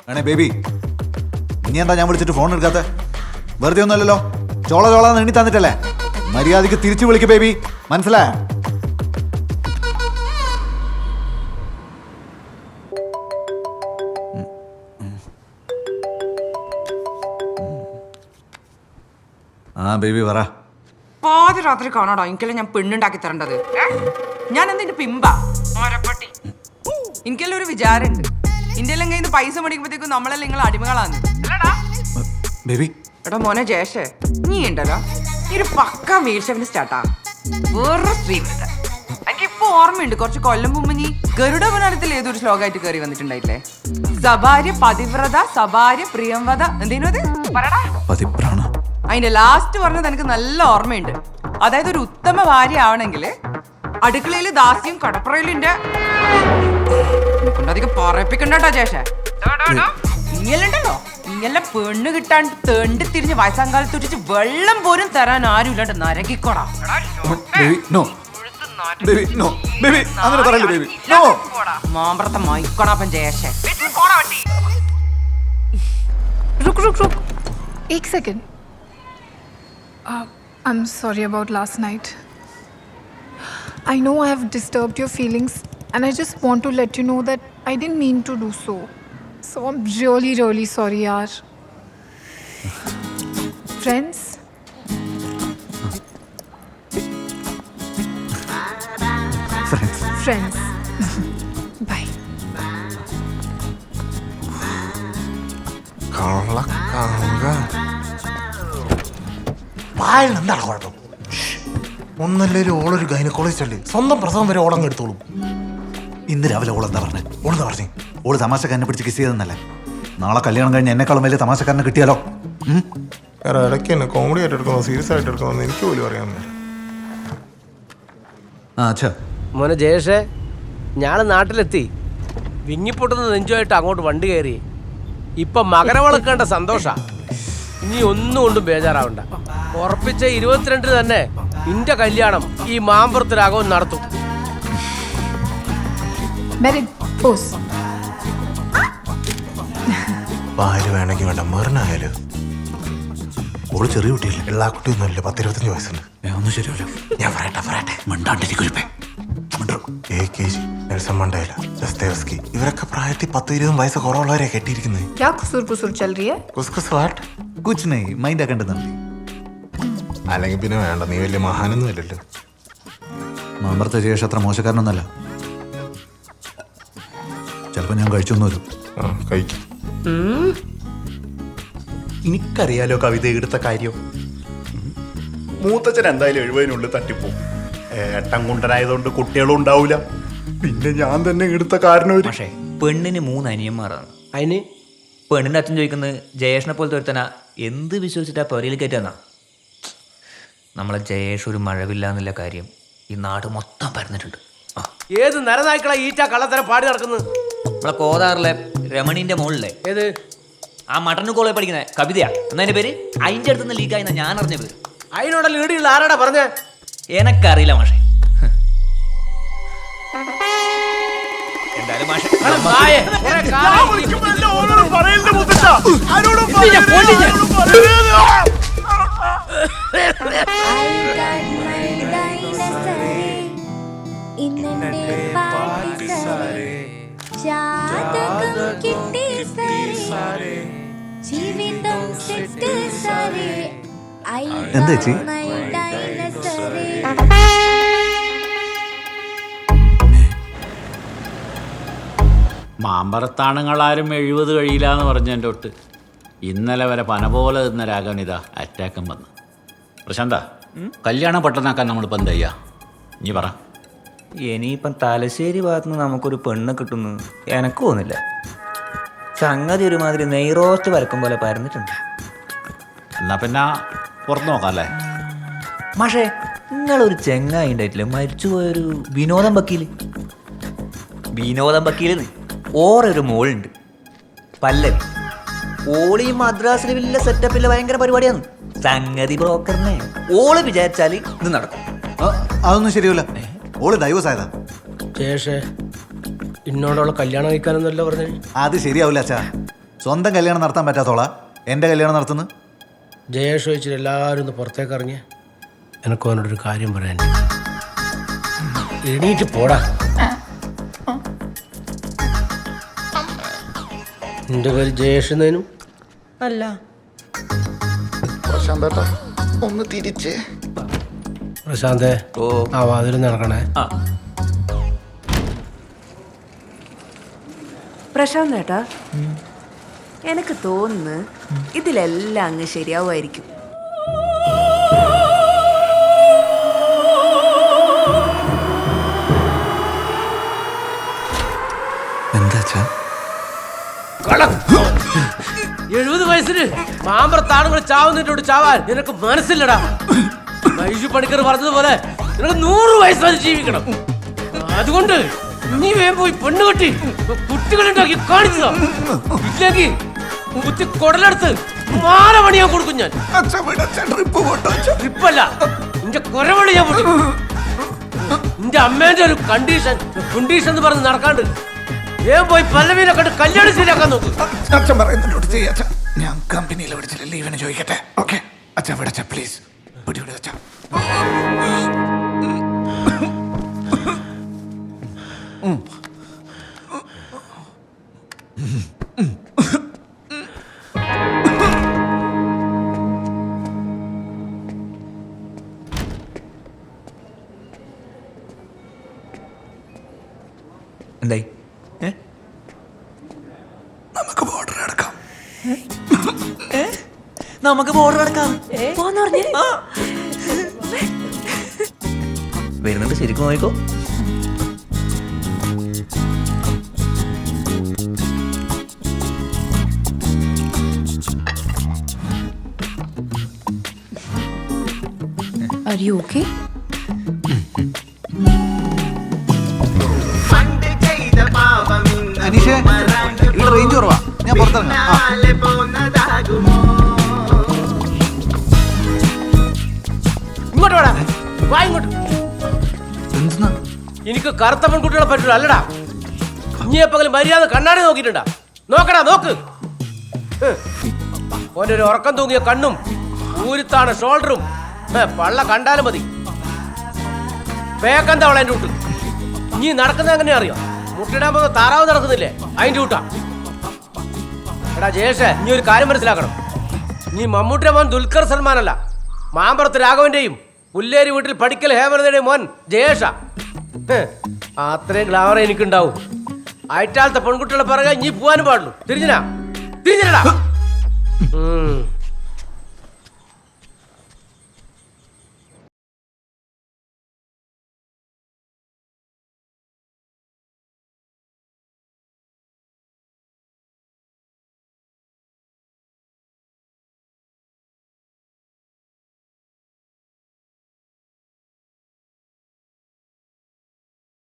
വേണേ ബേബി, ഇനി എന്താ ഞാൻ വിളിച്ചിട്ട് ഫോൺ എടുക്കാത്ത? വെറുതെ ഒന്നുമല്ലല്ലോ, ചോളാന്ന് എണ്ണി തന്നിട്ടല്ലേ? മര്യാദക്ക് തിരിച്ചു വിളിക്ക് ബേബി, മനസ്സിലായ? ആ ബേബി പറ. പാതിരാത്രി കാണാടോ എനിക്കെല്ലാം ഞാൻ പെണ്ണുണ്ടാക്കി തരേണ്ടത്. ഞാൻ എന്തിന്റെ പിമ്പാ മരപ്പട്ടി? എനിക്കെല്ലാം ഒരു വിചാരമുണ്ട്, ഇന്ത്യയിലും കയ്യിൽ നിന്ന് പൈസ മേടിക്കുമ്പോഴത്തേക്കും നമ്മളെല്ലാം നിങ്ങൾ അടിമകളാണ്. ബേബി എടാ മോനെ ജേഷേ, നീ ഉണ്ടല്ലോ നീ ഒരു പക്ക മീൽഷെഫിന് സ്റ്റാർട്ടാ. വേറെ സ്ത്രീ എനിക്ക് ഇപ്പൊ ഓർമ്മയുണ്ട്, കുറച്ച് കൊല്ലം മുമ്പ് നീ ഗരുഡ പുരാണത്തിൽ ഏതൊരു ശ്ലോകമായിട്ട് കയറി വന്നിട്ടുണ്ടായില്ലേ? സഭാര്യ പതിവ്രത സഭാര്യ പ്രിയംവത എന്തേനും അത് പറടാ. പതിപ്രാണ. അതിന്റെ ലാസ്റ്റ് പറഞ്ഞത് എനിക്ക് നല്ല ഓർമ്മയുണ്ട്. അതായത് ഒരു ഉത്തമ ഭാര്യ ആവണമെങ്കിൽ അടുക്കളയില് ദാസ്യം കടപ്പുറയിലിന്റെ അധികം പറയിപ്പിക്കണ്ടോ ചേഷേ. ഇങ്ങലുണ്ടല്ലോ ഇങ്ങെല്ലാം പെണ്ണ് കിട്ടാൻ തേണ്ടി തിരിഞ്ഞ് വയസ്സാങ്കാലത്ത് വെച്ചിട്ട് വെള്ളം പോലും തരാൻ ആരും ഇല്ലാണ്ട് നരകിക്കോടാ. മാമ്പ്രത്തെ മൈക്കോണാപ്പൻ ജേഷേ. रुक एक second. I'm sorry about last night. I know I have disturbed your feelings and I just want to let you know that I didn't mean to do so. So I'm really sorry yaar. Friends? Friends. Bye. എന്താണ് കുഴപ്പം? ഒന്നല്ലേലും ഓളൊരു gynaecologist അല്ലേ, സ്വന്തം പ്രസവം വരെ ഓളങ്ങ് എടുത്തോളും. ഇന്ന് രാവിലെ ഓളെന്താ പറഞ്ഞേ? ഓളെന്താ പറഞ്ഞേ? ഓള് തമാശക്കാരനെ പിടിച്ച് കിസ് ചെയ്തെന്നല്ലേ? നാളെ കല്യാണം കഴിഞ്ഞ് എന്നെക്കാളും വലിയ തമാശക്കാരനെ കിട്ടിയാലോ? വേറെ ഇടയ്ക്ക് എന്നെ കോമഡി ആയിട്ട് എടുക്കണോ സീരിയസ് ആയിട്ട് എടുക്കണോ എന്ന് എനിക്ക് പോലും അറിയാൻ. അച്ഛാ മോനെ ജയേഷേ, ഞാൻ നാട്ടിലെത്തി വിങ്ങിപ്പൊട്ടുന്ന നെഞ്ചുമായിട്ട് അങ്ങോട്ട് വണ്ടി കയറി. ഇപ്പൊ മകരവിളക്കേണ്ട സന്തോഷ. ഇനി ഒന്നും കൊണ്ടും ബേജാറാവണ്ട. ഉറപ്പിച്ച 22 തന്നെ ഇന്റെ കല്യാണം ഈ മാമ്പുറത്ത് രാഘവൻ നടത്തും. ഭാര്യ വേണമെങ്കിൽ വേണ്ട, മെറിനായാലും. ഓള് ചെറിയ കുട്ടിയല്ലേ? എല്ലാ കുട്ടിയൊന്നുമല്ല, 10-25 വയസ്സുണ്ട്. ഒന്നും ശരിയല്ലോ. ഞാൻ പറയട്ടെ മണ്ടാണ്ടിരിക്കുരുപ്പേ. AKG, നെൽസൺ മണ്ടേല, ദസ്തേവ്സ്കി ഇവരൊക്കെ പ്രായത്തിൽ 10-20 വയസ്സ് കുറവുള്ളവരെ കെട്ടിയിരിക്കുന്നത്. क्या कुसुर चल रही है? കുസ്കുസ് വാട്ട്? കുച്ചിനെ മൈൻഡ് ആക്കേണ്ടതാണ്. അല്ലെങ്കിൽ പിന്നെ വേണ്ട, നീ വലിയ മഹാനൊന്നും അല്ലല്ലോ. മാമ്പറത്തെ ശേഷം അത്ര മോശക്കാരനൊന്നല്ല. ചിലപ്പോ ഞാൻ കഴിച്ചൊന്നും വരും. കഴിക്കും. എനിക്കറിയാലോ കവിത എടുത്ത കാര്യം. മൂത്തച്ഛൻ എന്തായാലും 70-നുള്ളിൽ തട്ടിപ്പോവും. ഏട്ടൻ കുണ്ടനായതുകൊണ്ട് കുട്ടികളും ഉണ്ടാവൂല. പിന്നെ ഞാൻ തന്നെ എടുത്ത കാരണം. പക്ഷേ പെണ്ണിന് 3 അനിയന്മാരാണ്. അതിന് പെണ്ണിന്റെ അച്ഛൻ ചോദിക്കുന്നത് ജയേഷിനെ പോലത്തെ ഒരുത്തനാ എന്ത് വിശ്വസിച്ചിട്ടാ പൊരയിൽ കയറ്റാന്നാ. നമ്മളെ ജയേഷ് ഒരു മഴവില്ല എന്നുള്ള കാര്യം ഈ നാട് മൊത്തം പരന്നിട്ടുണ്ട്. ഏത് നരനായ്ക്കളെ ഈറ്റ കള്ളത്തരം പാടി നടക്കുന്നത്? നമ്മളെ കോതാറിലെ രമണീന്റെ മോളിലെ ഏത് ആ മട്ടന്നൂർ കോളേജ് പഠിക്കുന്ന കവിതയാ എന്നതിന്റെ പേര് അതിന്റെ അടുത്തുനിന്ന് ലീക്കായിന്ന ഞാൻ അറിഞ്ഞ പേര്. അതിനോടെ ലീഡിയുള്ള ആരാടാ പറഞ്ഞേ? എനക്കറിയില്ല മാഷെ. എന്തായാലും മാഷെ എന്താ ചേച്ചി? മാമ്പറത്താണുങ്ങളാരും 70 കഴിയില്ല എന്ന് പറഞ്ഞ എൻ്റെ ഒട്ട് ഇന്നലെ വരെ പന പോലെ നിന്ന രാഘവനിതാ അറ്റാക്കും വന്ന്. പ്രശാന്ത, കല്യാണം പെട്ടെന്നാക്കാൻ നമ്മളിപ്പോൾ എന്താ ചെയ്യാ? നീ പറ. ഇനിയിപ്പം തലശ്ശേരി ഭാഗത്തുനിന്ന് നമുക്കൊരു പെണ്ണ് കിട്ടുന്നു എനക്ക് തോന്നില്ല. സംഗതി ഒരുമാതിരി നെയ്റോസ്റ്റ് വരക്കും പോലെ പരന്നിട്ടുണ്ട്. എന്നാ പിന്നെ പുറത്ത് നോക്കാം അല്ലേ? മാഷേ, നിങ്ങളൊരു ചെങ്ങായി ഉണ്ടായിട്ടില്ല മരിച്ചുപോയൊരു വിനോദം വക്കീൽ ഓരൊരു മോളുണ്ട് പല്ലവി. ഓളി മദ്രാസിൽ വലിയ സെറ്റപ്പില്ല ഭയങ്കര പരിപാടിയാണ്. സംഗതി ബ്രോക്കറിനെ ഓള് വിചാരിച്ചാൽ ഇത് നടക്കും. അതൊന്നും ശരിയല്ല. ഓള് ഡൈവേഴ്സ് ആയതാ. ജയേഷേ, ഇന്നോടുള്ള കല്യാണം കഴിക്കാനൊന്നുമല്ല പറഞ്ഞേ. അത് ശരിയാവില്ല അച്ഛാ. സ്വന്തം കല്യാണം നടത്താൻ പറ്റാത്തോളാ എൻ്റെ കല്യാണം നടത്തുന്നു. ജയേഷ് ചോദിച്ചിട്ട് എല്ലാവരും ഒന്ന് പുറത്തേക്ക് ഇറങ്ങിയ എനക്ക് അവനോടൊരു കാര്യം പറയാൻ. എണീറ്റ് പോടാ. നിന്റെ പേര് ജയേഷ് എന്നതിനും അല്ല. ഒന്ന് തിരിച്ചേ. പ്രശാന്തേ, ആ വാതിൽ നടക്കണേ. പ്രശാന്ത് ഏട്ടാ, എനിക്ക് തോന്നുന്നു ഇതിലെല്ലാം അങ്ങ് ശരിയാവുമായിരിക്കും. എന്താ 70 വയസ്സിന് മാമ്പറത്താണുങ്ങൾ ചാവുന്നതിനോട് ചാവാൻ നിനക്ക് മനസ്സില്ലടാ. മൈഷു പണിക്കർ പറഞ്ഞതുപോലെ നിനക്ക് 100 വയസ്സ് വരെ ജീവിക്കണം. അതുകൊണ്ട് നീ വേഗം പോയി പെണ്ണ് കെട്ടി കുട്ടികളുണ്ടാക്കി കാണിച്ചതാ. ഇല്ലെങ്കിൽ കുത്തി കൊടലെടുത്ത് മാല പണിയാൻ കൊടുക്കും ഞാൻ. ട്രിപ്പല്ല, നിന്റെ കൊരവളി ഞാൻ പൊട്ടി. നിന്റെ അമ്മേന്റെ ഒരു കണ്ടീഷൻ എന്ന് പറഞ്ഞ് നടക്കാണ്ട് വേഗം പോയി പല്ലവീനെ കണ്ട് കല്യാണം ശരിയാക്കാൻ നോക്ക്. അച്ഛൻ പറയുന്നുണ്ട് ചെയ്യാ. ഞാൻ കമ്പനിയിൽ വിളിച്ചില്ല, ലീവിന് ചോദിക്കട്ടെ. ഓക്കെ അച്ഛൻ വിടച്ച പ്ലീസ്. പിടിവിടെ അച്ഛാ. എന്തായി? നമുക്ക് ബോർഡർ അടക്കാം. നമുക്ക് ബോർഡർ അടക്കാം. വരുന്നുണ്ട്, ശരിക്കും നോക്കോ. Are you okay? അനീഷേ, ഇവിടെ റേഞ്ച് കുറവാ, ഞാൻ പുറത്തിറങ്ങാം. ഇങ്ങോട്ട് വേടാ, വാ ഇങ്ങോട്ട്. എന്തിനാ? എനിക്ക് കറുത്ത പെൺകുട്ടികളെ പറ്റൂല അല്ലടാ. ഇനിയെ പകൽ മര്യാദ കണ്ണാടി നോക്കിയിട്ടുണ്ടാ? നോക്കടാ, നോക്ക്. ഓൻ്റെ ഒരു ഉറക്കം തൂങ്ങിയ കണ്ണും ഊരിത്താണ് ഷോൾഡറും പള്ള കണ്ടാലും മതി. പേക്കെന്താ അവളെ എൻ്റെ കൂട്ട്. നീ നടക്കുന്നത് എങ്ങനെ അറിയോ? മുട്ടിടാൻ പോകുന്ന താറാവ് നടക്കുന്നില്ലേ, അതിൻ്റെ കൂട്ടാ. എടാ ജയേഷേ, നീ ഒരു കാര്യം മനസ്സിലാക്കണം. നീ മമ്മൂട്ടിയുടെ മോൻ ദുൽഖർ സൽമാൻ അല്ല, മാമ്പറത്ത് രാഘവന്റെയും പുല്ലേരി വീട്ടിൽ പഠിക്കൽ ഹേമലതയുടെയും മോൻ ജയേഷാ. അത്രയും ഗ്ലാമർ എനിക്കുണ്ടാവും. അയറ്റാലത്തെ പെൺകുട്ടികളെ പറയാൻ നീ പോവാനും പാടുള്ളൂ. തിരിഞ്ഞിനാ, തിരിഞ്ഞിരടാ.